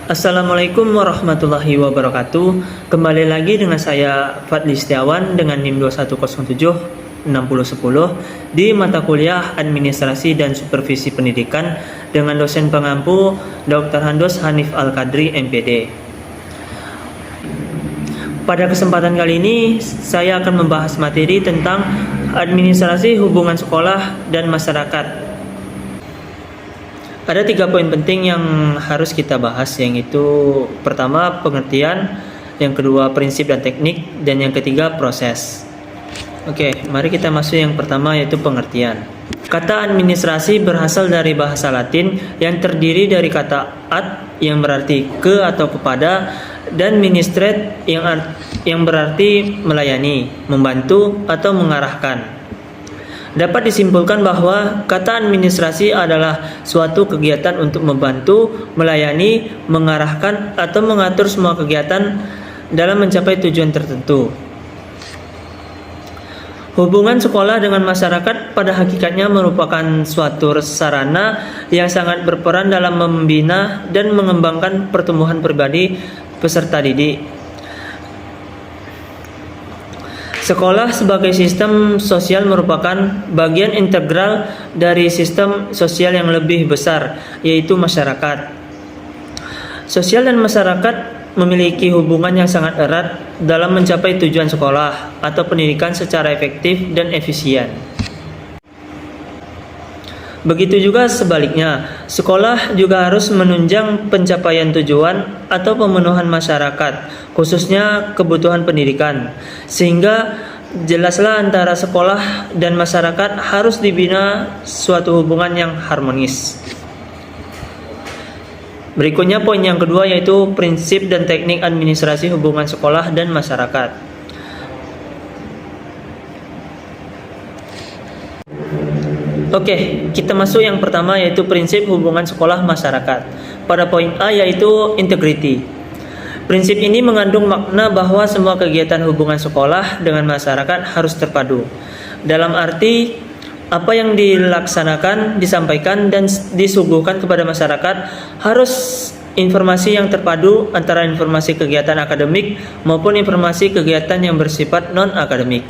Assalamualaikum warahmatullahi wabarakatuh. Kembali lagi dengan saya Fadli Setiawan dengan NIM 2107 6010 di mata kuliah Administrasi dan Supervisi Pendidikan dengan dosen pengampu Dr. Handos Hanif Al-Qadri MPD. Pada kesempatan kali ini saya akan membahas materi tentang administrasi hubungan sekolah dan masyarakat. Ada 3 poin penting yang harus kita bahas, yaitu pertama pengertian, yang kedua prinsip dan teknik, dan yang ketiga proses. Oke, mari kita masuk yang pertama, yaitu pengertian. Kata administrasi berasal dari bahasa Latin yang terdiri dari kata ad yang berarti ke atau kepada dan ministrate yang berarti melayani, membantu atau mengarahkan. Dapat disimpulkan bahwa kata administrasi adalah suatu kegiatan untuk membantu, melayani, mengarahkan, atau mengatur semua kegiatan dalam mencapai tujuan tertentu. Hubungan sekolah dengan masyarakat pada hakikatnya merupakan suatu sarana yang sangat berperan dalam membina dan mengembangkan pertumbuhan pribadi peserta didik. Sekolah sebagai sistem sosial merupakan bagian integral dari sistem sosial yang lebih besar, yaitu masyarakat. Sosial dan masyarakat memiliki hubungan yang sangat erat dalam mencapai tujuan sekolah atau pendidikan secara efektif dan efisien. Begitu juga sebaliknya, sekolah juga harus menunjang pencapaian tujuan atau pemenuhan masyarakat, khususnya kebutuhan pendidikan, sehingga jelaslah antara sekolah dan masyarakat harus dibina suatu hubungan yang harmonis. Berikutnya poin yang kedua, yaitu prinsip dan teknik administrasi hubungan sekolah dan masyarakat. Oke, kita masuk yang pertama, yaitu prinsip hubungan sekolah masyarakat. Pada poin A, yaitu integrity. Prinsip ini mengandung makna bahwa semua kegiatan hubungan sekolah dengan masyarakat harus terpadu. Dalam arti, apa yang dilaksanakan, disampaikan, dan disuguhkan kepada masyarakat harus informasi yang terpadu antara informasi kegiatan akademik maupun informasi kegiatan yang bersifat non-akademik.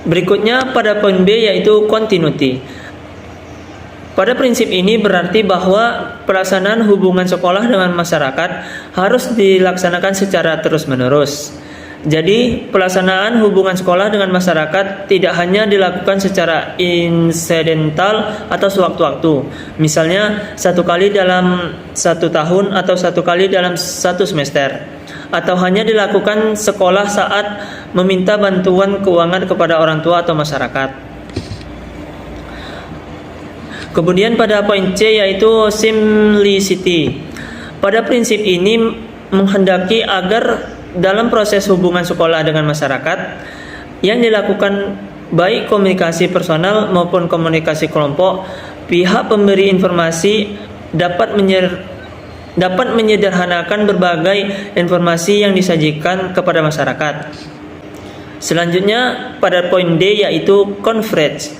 Berikutnya pada poin B, yaitu continuity. Pada prinsip ini berarti bahwa pelaksanaan hubungan sekolah dengan masyarakat harus dilaksanakan secara terus-menerus. Jadi pelaksanaan hubungan sekolah dengan masyarakat tidak hanya dilakukan secara insidental atau sewaktu-waktu. Misalnya 1 kali dalam 1 tahun atau 1 kali dalam 1 semester. Atau hanya dilakukan sekolah saat meminta bantuan keuangan kepada orang tua atau masyarakat. Kemudian pada poin C, yaitu simplicity. Pada prinsip ini menghendaki agar dalam proses hubungan sekolah dengan masyarakat yang dilakukan baik komunikasi personal maupun komunikasi kelompok, pihak pemberi informasi dapat menyederhanakan berbagai informasi yang disajikan kepada masyarakat. Selanjutnya pada poin D, yaitu coverage,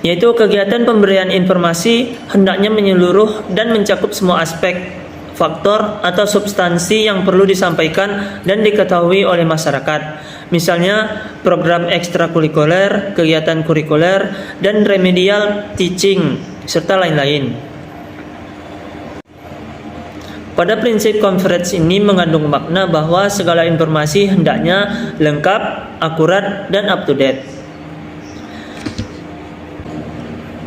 yaitu kegiatan pemberian informasi hendaknya menyeluruh dan mencakup semua aspek, faktor atau substansi yang perlu disampaikan dan diketahui oleh masyarakat. Misalnya program ekstrakurikuler, kegiatan kurikuler, dan remedial teaching, serta lain-lain. Pada prinsip coverage ini mengandung makna bahwa segala informasi hendaknya lengkap, akurat, dan up to date.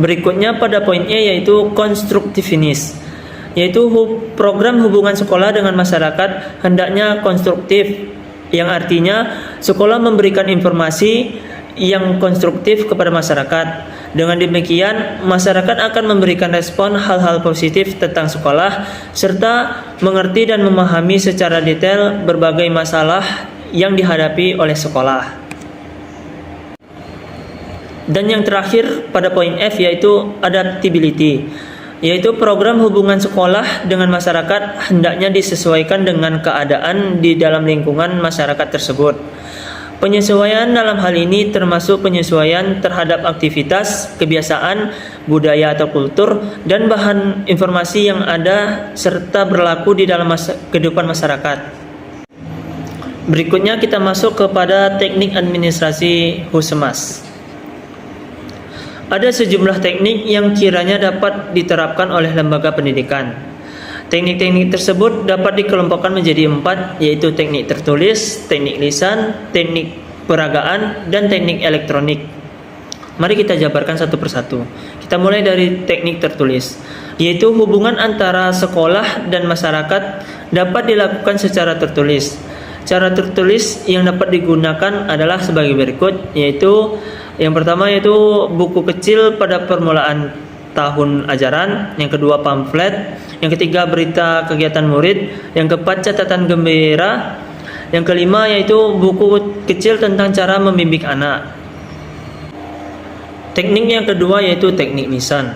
Berikutnya pada poin E, yaitu constructiveness, yaitu program hubungan sekolah dengan masyarakat hendaknya konstruktif, yang artinya sekolah memberikan informasi yang konstruktif kepada masyarakat. Dengan demikian, masyarakat akan memberikan respon hal-hal positif tentang sekolah serta mengerti dan memahami secara detail berbagai masalah yang dihadapi oleh sekolah. Dan yang terakhir pada poin F, yaitu adaptability, yaitu program hubungan sekolah dengan masyarakat hendaknya disesuaikan dengan keadaan di dalam lingkungan masyarakat tersebut. Penyesuaian dalam hal ini termasuk penyesuaian terhadap aktivitas, kebiasaan, budaya atau kultur, dan bahan informasi yang ada serta berlaku di dalam kehidupan masyarakat. Berikutnya kita masuk kepada teknik administrasi Husemas. Ada sejumlah teknik yang kiranya dapat diterapkan oleh lembaga pendidikan. Teknik-teknik tersebut dapat dikelompokkan menjadi 4, yaitu teknik tertulis, teknik lisan, teknik peragaan, dan teknik elektronik. Mari kita jabarkan satu persatu. Kita mulai dari teknik tertulis, yaitu hubungan antara sekolah dan masyarakat dapat dilakukan secara tertulis. Cara tertulis yang dapat digunakan adalah sebagai berikut, yaitu yang pertama yaitu buku kecil pada permulaan tahun ajaran, yang kedua pamflet, yang ketiga berita kegiatan murid, yang keempat catatan gembira, yang kelima yaitu buku kecil tentang cara membimbing anak. Teknik yang kedua yaitu teknik lisan.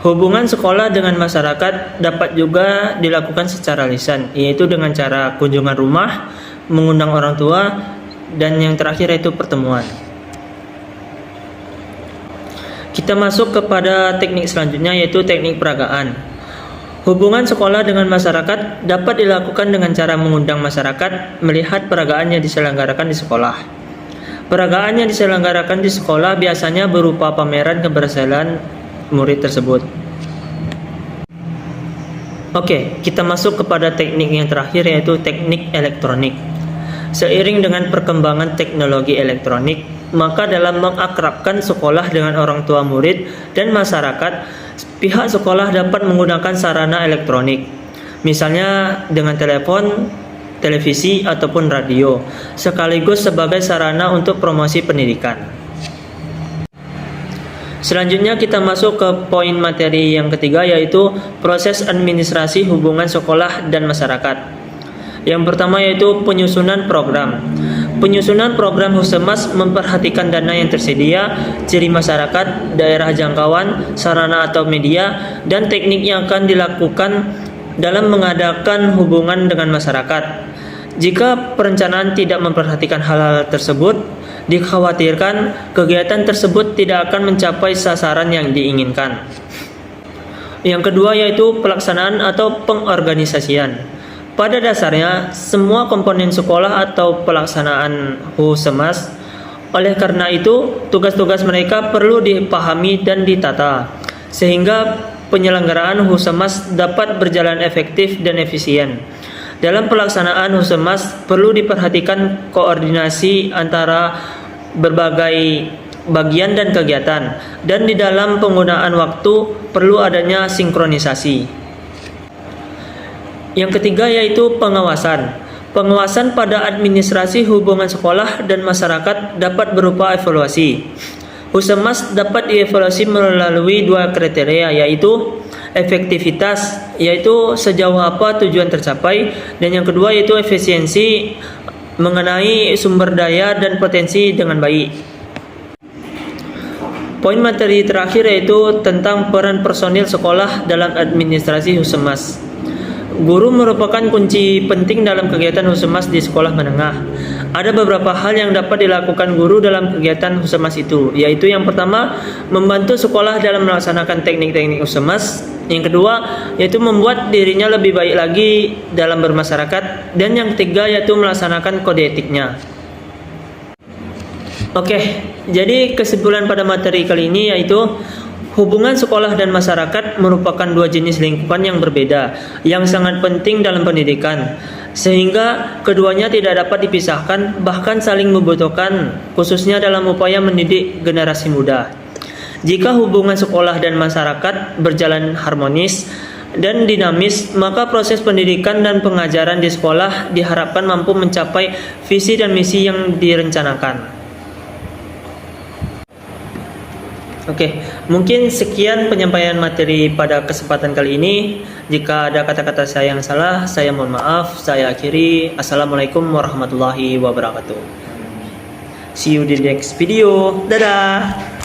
Hubungan sekolah dengan masyarakat dapat juga dilakukan secara lisan, yaitu dengan cara kunjungan rumah, mengundang orang tua, dan yang terakhir yaitu pertemuan. Kita masuk kepada teknik selanjutnya yaitu teknik peragaan. Hubungan sekolah dengan masyarakat dapat dilakukan dengan cara mengundang masyarakat melihat peragaan yang diselenggarakan di sekolah. Peragaan yang diselenggarakan di sekolah biasanya berupa pameran keberhasilan murid tersebut. Oke, kita masuk kepada teknik yang terakhir yaitu teknik elektronik. Seiring dengan perkembangan teknologi elektronik, maka dalam mengakrabkan sekolah dengan orang tua murid dan masyarakat, pihak sekolah dapat menggunakan sarana elektronik, misalnya dengan telepon, televisi, ataupun radio, sekaligus sebagai sarana untuk promosi pendidikan. Selanjutnya kita masuk ke poin materi yang ketiga yaitu proses administrasi hubungan sekolah dan masyarakat. Yang pertama yaitu penyusunan program. Penyusunan program Husemas memperhatikan dana yang tersedia, ciri masyarakat, daerah jangkauan, sarana atau media, dan teknik yang akan dilakukan dalam mengadakan hubungan dengan masyarakat. Jika perencanaan tidak memperhatikan hal-hal tersebut, dikhawatirkan kegiatan tersebut tidak akan mencapai sasaran yang diinginkan. Yang kedua yaitu pelaksanaan atau pengorganisasian. Pada dasarnya, semua komponen sekolah atau pelaksanaan Husemas. Oleh karena itu, tugas-tugas mereka perlu dipahami dan ditata, sehingga penyelenggaraan Husemas dapat berjalan efektif dan efisien. Dalam pelaksanaan Husemas, perlu diperhatikan koordinasi antara berbagai bagian dan kegiatan, dan di dalam penggunaan waktu perlu adanya sinkronisasi. Yang ketiga yaitu pengawasan. Pengawasan pada administrasi hubungan sekolah dan masyarakat dapat berupa evaluasi. Husemas dapat dievaluasi melalui 2 kriteria yaitu efektivitas, yaitu sejauh apa tujuan tercapai, dan yang kedua yaitu efisiensi, mengenai sumber daya dan potensi dengan baik. Poin materi terakhir yaitu tentang peran personil sekolah dalam administrasi Husemas. Guru merupakan kunci penting dalam kegiatan Husemas di sekolah menengah. Ada beberapa hal yang dapat dilakukan guru dalam kegiatan Husemas itu, yaitu yang pertama, membantu sekolah dalam melaksanakan teknik-teknik Husemas. Yang kedua, yaitu membuat dirinya lebih baik lagi dalam bermasyarakat. Dan yang ketiga, yaitu melaksanakan kode etiknya. Oke, jadi kesimpulan pada materi kali ini yaitu hubungan sekolah dan masyarakat merupakan 2 jenis lingkungan yang berbeda, yang sangat penting dalam pendidikan, sehingga keduanya tidak dapat dipisahkan, bahkan saling membutuhkan, khususnya dalam upaya mendidik generasi muda. Jika hubungan sekolah dan masyarakat berjalan harmonis dan dinamis, maka proses pendidikan dan pengajaran di sekolah diharapkan mampu mencapai visi dan misi yang direncanakan. Oke, mungkin sekian penyampaian materi pada kesempatan kali ini. Jika ada kata-kata saya yang salah, saya mohon maaf. Saya akhiri. Assalamualaikum warahmatullahi wabarakatuh. See you di next video. Dadah.